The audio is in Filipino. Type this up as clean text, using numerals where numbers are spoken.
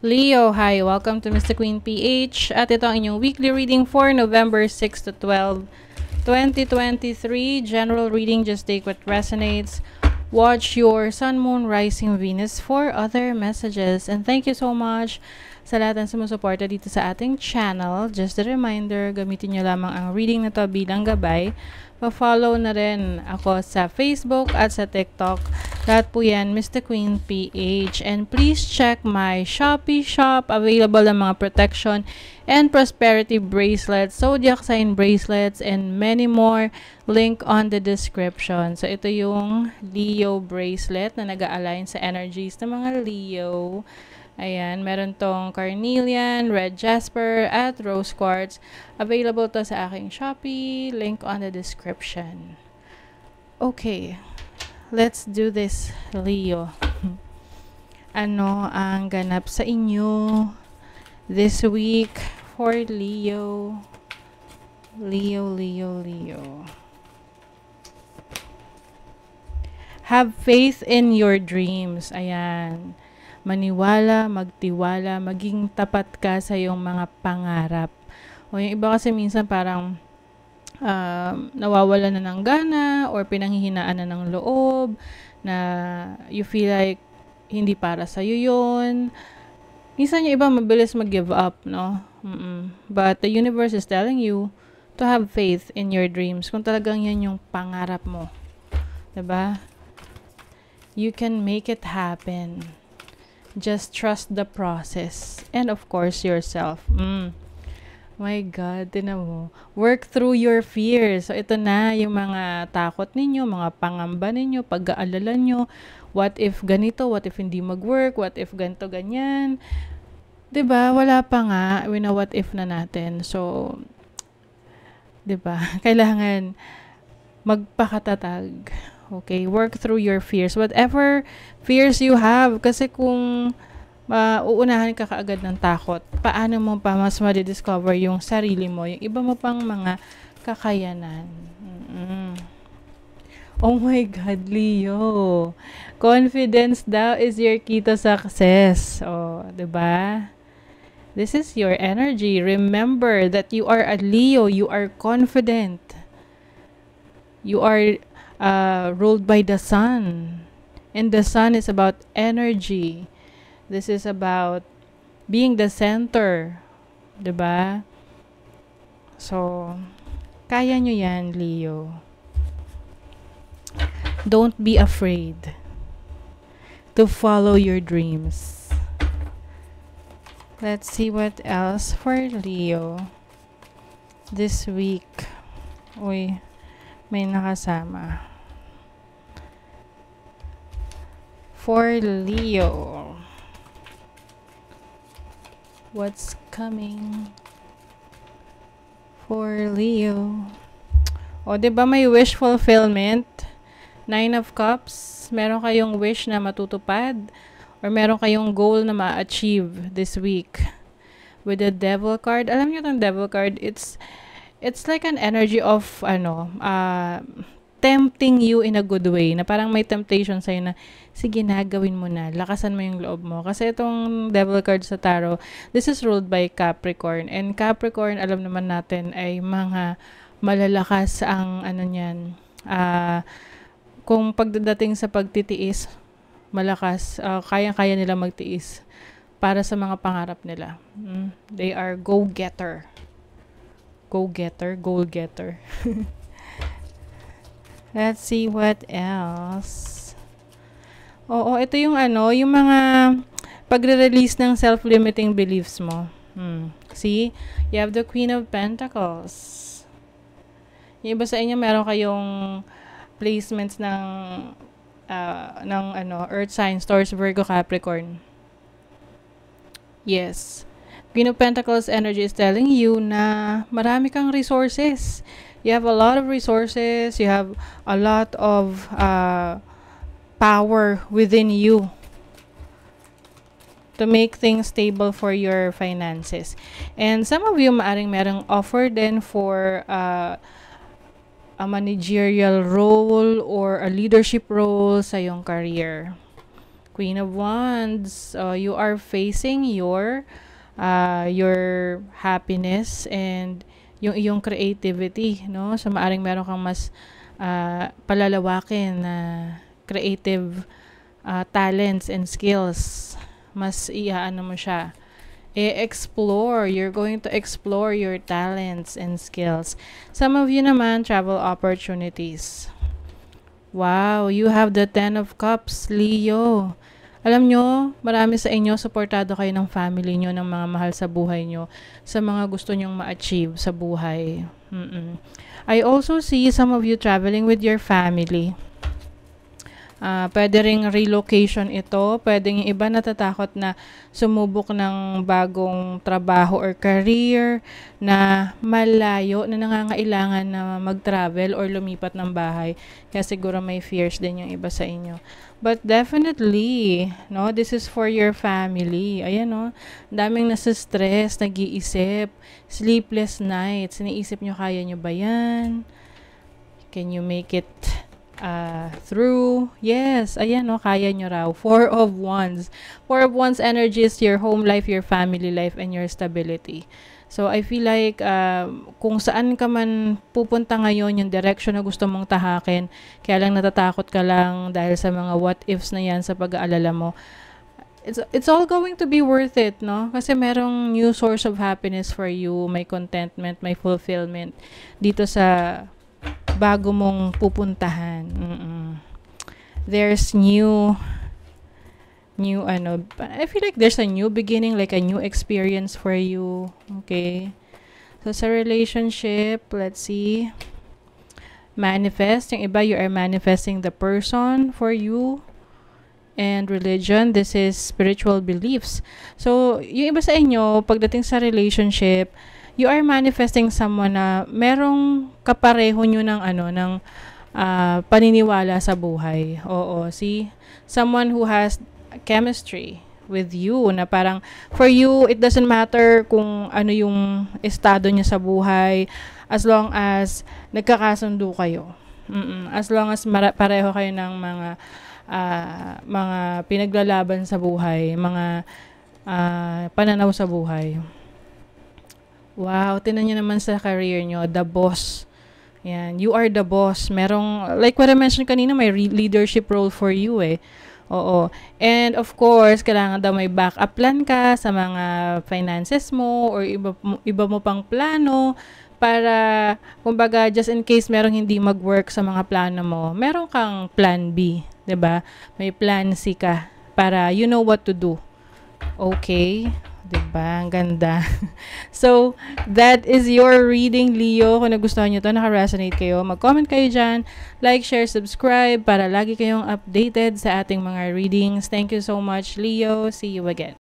Leo, hi! Welcome to Mr. Queen PH at ito ang inyong weekly reading for November 6 to 12, 2023. General reading, just take what resonates. Watch your Sun, Moon, Rising, Venus for other messages. And thank you so much sa lahat ng sumusuporta dito sa ating channel. Just a reminder, gamitin nyo lamang ang reading na to bilang gabay. Pa-follow na rin ako sa Facebook at sa TikTok. Lahat po yan, Mr. Queen PH. And please check my Shopee shop. Available ang mga protection and prosperity bracelets, zodiac sign bracelets, and many more. Link on the description. So, ito yung Leo bracelet na nag-a-align sa energies ng mga Leo. Ayan, meron tong carnelian, red jasper, at rose quartz. Available to sa aking Shopee. Link on the description. Okay, let's do this, Leo. Ano ang ganap sa inyo this week for Leo? Leo. Have faith in your dreams. Ayan. Maniwala, magtiwala, maging tapat ka sa iyong mga pangarap. O yung iba kasi minsan parang nawawala na ng gana or pinanghihinaan na ng loob na you feel like hindi para sa'yo yun. Minsan yung iba mabilis mag-give up, no? But the universe is telling you to have faith in your dreams. Kung talagang yan yung pangarap mo. Diba? You can make it happen. Just trust the process. And of course, yourself. My God, tinan mo. Work through your fears. So, ito na yung mga takot ninyo, mga pangamba ninyo, pag-aalala nyo. What if ganito? What if hindi mag-work? What if ganito, ganyan? Diba? Wala pa nga. What if na natin. So, diba? Kailangan magpakatatag. Okay, work through your fears. Whatever fears you have. Kasi kung uunahan ka kaagad ng takot, paano mo pa mas ma-discover yung sarili mo, yung iba mo pang mga kakayanan. Oh my God, Leo. Confidence daw is your key to success. Oh, 'di ba? This is your energy. Remember that you are a Leo. You are confident. You are ruled by the sun. And the sun is about energy. This is about being the center. 'Di ba? So, kaya nyo yan, Leo. Don't be afraid to follow your dreams. Let's see what else for Leo this week. Uy, may nakasama. For Leo, what's coming for Leo? O, diba may wish fulfillment? 9 of Cups. Meron kayong wish na matutupad or meron kayong goal na ma-achieve this week. With the Devil card, alam niyo itong Devil card, it's like an energy of tempting you in a good way, na parang may temptation sa'yo na, sige na, gawin mo na, lakasan mo yung loob mo. Kasi itong Devil card sa tarot, this is ruled by Capricorn. And Capricorn, alam naman natin, ay mga malalakas ang niyan. Kung pagdating sa pagtitiis, malakas, kayang-kaya nila magtiis para sa mga pangarap nila. They are go-getter. Go-getter, goal-getter. Let's see what else. Oo, ito yung yung mga pagre-release ng self-limiting beliefs mo. See? You have the Queen of Pentacles. Yung iba sa inyo, meron kayong placements ng Earth signs, Taurus, Virgo, Capricorn. Yes. Queen of Pentacles energy is telling you na marami kang resources. You have a lot of resources. You have a lot of power within you to make things stable for your finances. And some of you maaring merong offer din for a managerial role or a leadership role sa iyong career. Queen of Wands, you are facing your happiness and yung iyong creativity, no? So maaring meron kang mas palalawakin na creative talents and skills. Mas iaano mo siya. Explore. You're going to explore your talents and skills. Some of you naman, travel opportunities. Wow, you have the 10 of Cups, Leo. Alam nyo, marami sa inyo, supportado kayo ng family nyo, ng mga mahal sa buhay nyo, sa mga gusto nyong ma-achieve sa buhay. I also see some of you traveling with your family. Pwede ring relocation ito. Pwedeng iba natatakot na sumubok ng bagong trabaho or career na malayo, na nangangailangan na mag-travel or lumipat ng bahay. Kaya siguro may fears din yung iba sa inyo. But definitely, no, this is for your family. Ayan, no, daming nasa-stress, nag-iisip, sleepless nights. Iniisip nyo, kaya nyo ba yan? Can you make it through? Yes, ayan, no, kaya nyo raw. 4 of Wands. 4 of Wands energy is your home life, your family life, and your stability. So, I feel like kung saan ka man pupunta ngayon, yung direction na gusto mong tahakin, kaya lang natatakot ka lang dahil sa mga what-ifs na yan sa pag-aalala mo, it's all going to be worth it, no? Kasi merong new source of happiness for you, may contentment, may fulfillment dito sa bago mong pupuntahan. There's new I feel like there's a new beginning, like a new experience for you. Okay, so sa relationship, let's see, manifest, yung iba, you are manifesting the person for you. And religion, this is spiritual beliefs. So yung iba sa inyo, pagdating sa relationship, you are manifesting someone na merong kapareho nyo ng paniniwala sa buhay. Oo, see? Someone who has chemistry with you, na parang for you, it doesn't matter kung ano yung estado niya sa buhay, as long as nagkakasundo kayo. As long as pareho kayo ng mga pinaglalaban sa buhay, mga pananaw sa buhay. Wow, tinan nyo naman sa career nyo, the boss. Yan, you are the boss. Merong, like what I mentioned kanina, may leadership role for you eh. Oo. And of course, kailangan daw may backup plan ka sa mga finances mo or iba mo pang plano para, kumbaga, just in case merong hindi mag-work sa mga plano mo, meron kang plan B, 'di ba? May plan C ka para you know what to do. Okay? Diba? Ang ganda. So, that is your reading, Leo. Kung nagustuhan nyo ito, naka-resonate kayo, mag-comment kayo dyan, like, share, subscribe, para lagi kayong updated sa ating mga readings. Thank you so much, Leo. See you again.